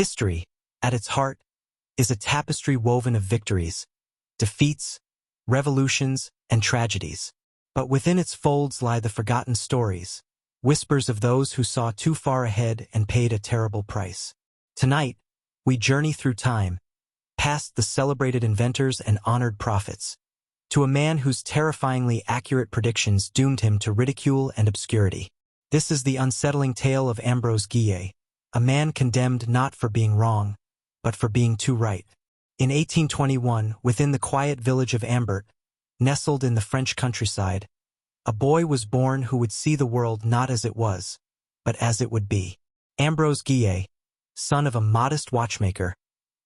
History, at its heart, is a tapestry woven of victories, defeats, revolutions, and tragedies. But within its folds lie the forgotten stories, whispers of those who saw too far ahead and paid a terrible price. Tonight, we journey through time, past the celebrated inventors and honored prophets, to a man whose terrifyingly accurate predictions doomed him to ridicule and obscurity. This is the unsettling tale of Ambrose Guillet, a man condemned not for being wrong, but for being too right. In 1821, within the quiet village of Ambert, nestled in the French countryside, a boy was born who would see the world not as it was, but as it would be. Ambrose Guillet, son of a modest watchmaker,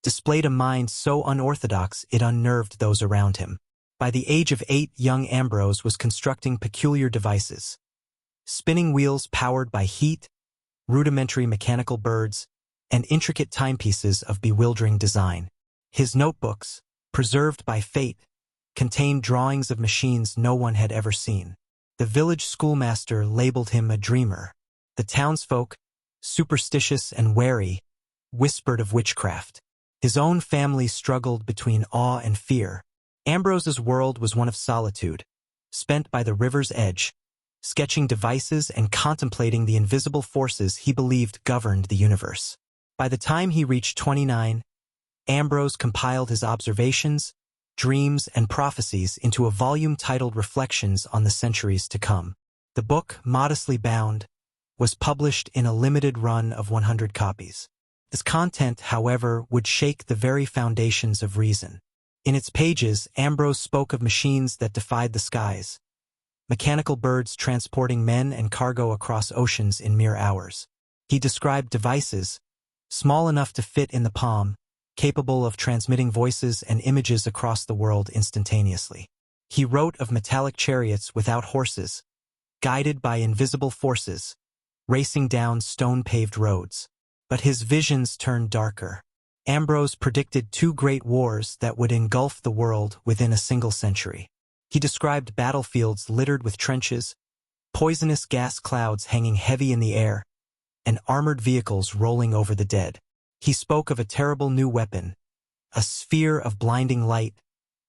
displayed a mind so unorthodox it unnerved those around him. By the age of 8, young Ambrose was constructing peculiar devices. Spinning wheels powered by heat, rudimentary mechanical birds, and intricate timepieces of bewildering design. His notebooks, preserved by fate, contained drawings of machines no one had ever seen. The village schoolmaster labeled him a dreamer. The townsfolk, superstitious and wary, whispered of witchcraft. His own family struggled between awe and fear. Ambrose's world was one of solitude, spent by the river's edge, sketching devices and contemplating the invisible forces he believed governed the universe. By the time he reached 29, Ambrose compiled his observations, dreams, and prophecies into a volume titled Reflections on the Centuries to Come. The book, modestly bound, was published in a limited run of 100 copies. Its content, however, would shake the very foundations of reason. In its pages, Ambrose spoke of machines that defied the skies, mechanical birds transporting men and cargo across oceans in mere hours. He described devices, small enough to fit in the palm, capable of transmitting voices and images across the world instantaneously. He wrote of metallic chariots without horses, guided by invisible forces, racing down stone-paved roads. But his visions turned darker. Ambrose predicted 2 great wars that would engulf the world within a single century. He described battlefields littered with trenches, poisonous gas clouds hanging heavy in the air, and armored vehicles rolling over the dead. He spoke of a terrible new weapon, a sphere of blinding light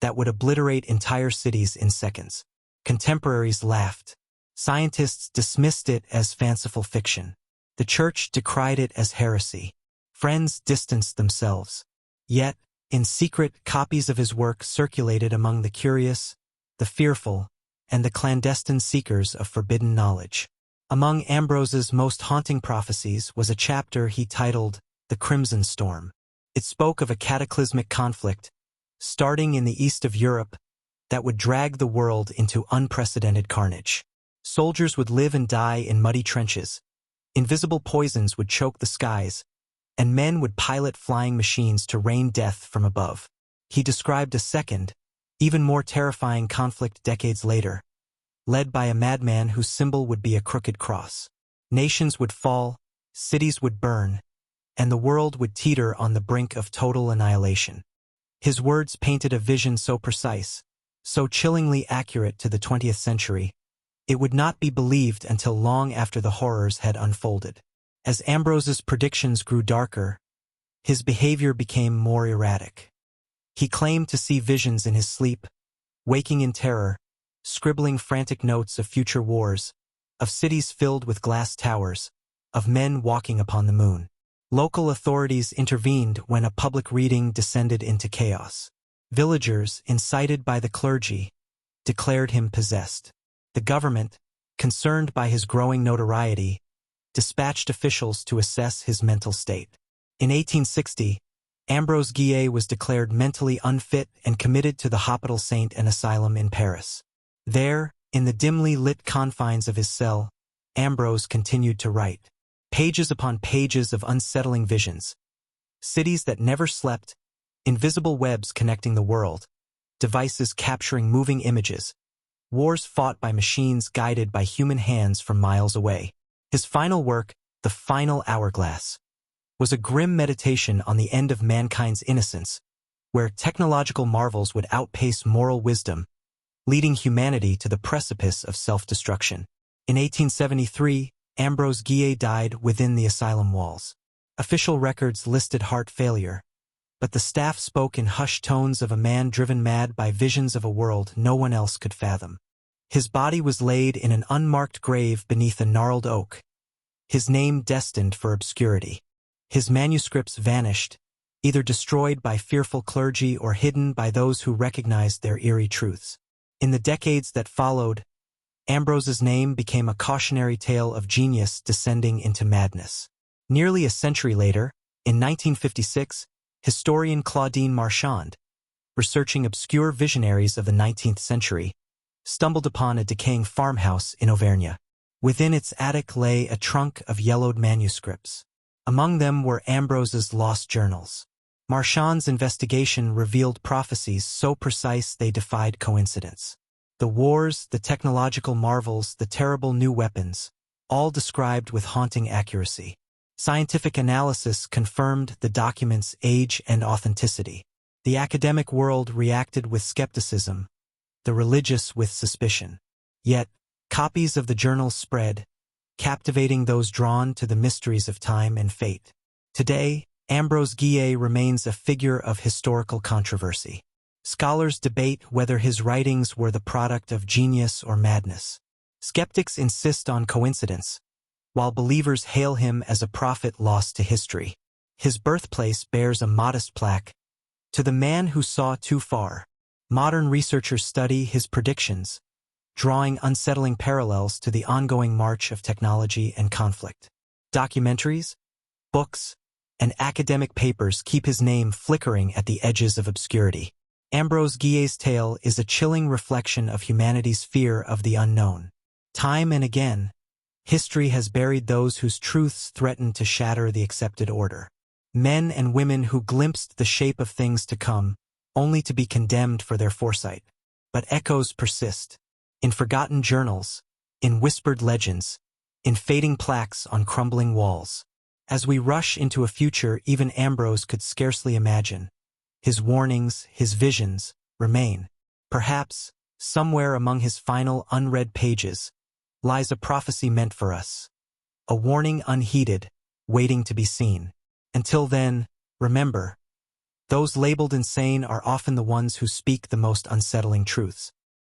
that would obliterate entire cities in seconds. Contemporaries laughed. Scientists dismissed it as fanciful fiction. The church decried it as heresy. Friends distanced themselves. Yet, in secret, copies of his work circulated among the curious, the fearful, and the clandestine seekers of forbidden knowledge. Among Ambrose's most haunting prophecies was a chapter he titled The Crimson Storm. It spoke of a cataclysmic conflict, starting in the east of Europe, that would drag the world into unprecedented carnage. Soldiers would live and die in muddy trenches. Invisible poisons would choke the skies, and men would pilot flying machines to rain death from above. He described a second, even more terrifying conflict decades later, led by a madman whose symbol would be a crooked cross. Nations would fall, cities would burn, and the world would teeter on the brink of total annihilation. His words painted a vision so precise, so chillingly accurate to the 20th century, it would not be believed until long after the horrors had unfolded. As Ambrose's predictions grew darker, his behavior became more erratic. He claimed to see visions in his sleep, waking in terror, scribbling frantic notes of future wars, of cities filled with glass towers, of men walking upon the moon. Local authorities intervened when a public reading descended into chaos. Villagers, incited by the clergy, declared him possessed. The government, concerned by his growing notoriety, dispatched officials to assess his mental state. In 1860, Ambrose Guillet was declared mentally unfit and committed to the Hôpital Saint an asylum in Paris. There, in the dimly lit confines of his cell, Ambrose continued to write. Pages upon pages of unsettling visions. Cities that never slept, invisible webs connecting the world, devices capturing moving images, wars fought by machines guided by human hands from miles away. His final work, The Final Hourglass, was a grim meditation on the end of mankind's innocence, where technological marvels would outpace moral wisdom, leading humanity to the precipice of self-destruction. In 1873, Ambrose Guillet died within the asylum walls. Official records listed heart failure, but the staff spoke in hushed tones of a man driven mad by visions of a world no one else could fathom. His body was laid in an unmarked grave beneath a gnarled oak, his name destined for obscurity. His manuscripts vanished, either destroyed by fearful clergy or hidden by those who recognized their eerie truths. In the decades that followed, Ambrose's name became a cautionary tale of genius descending into madness. Nearly a century later, in 1956, historian Claudine Marchand, researching obscure visionaries of the 19th century, stumbled upon a decaying farmhouse in Auvergne. Within its attic lay a trunk of yellowed manuscripts. Among them were Ambrose's lost journals. Marchand's investigation revealed prophecies so precise they defied coincidence. The wars, the technological marvels, the terrible new weapons, all described with haunting accuracy. Scientific analysis confirmed the document's age and authenticity. The academic world reacted with skepticism, the religious with suspicion. Yet, copies of the journals spread, captivating those drawn to the mysteries of time and fate. Today, Ambrose Guillet remains a figure of historical controversy. Scholars debate whether his writings were the product of genius or madness. Skeptics insist on coincidence, while believers hail him as a prophet lost to history. His birthplace bears a modest plaque, "To the man who saw too far." Modern researchers study his predictions, drawing unsettling parallels to the ongoing march of technology and conflict. Documentaries, books, and academic papers keep his name flickering at the edges of obscurity. Ambrose Guillet's tale is a chilling reflection of humanity's fear of the unknown. Time and again, history has buried those whose truths threaten to shatter the accepted order. Men and women who glimpsed the shape of things to come, only to be condemned for their foresight. But echoes persist. In forgotten journals, in whispered legends, in fading plaques on crumbling walls. As we rush into a future even Ambrose could scarcely imagine, his warnings, his visions, remain. Perhaps, somewhere among his final unread pages, lies a prophecy meant for us. A warning unheeded, waiting to be seen. Until then, remember, those labeled insane are often the ones who speak the most unsettling truths.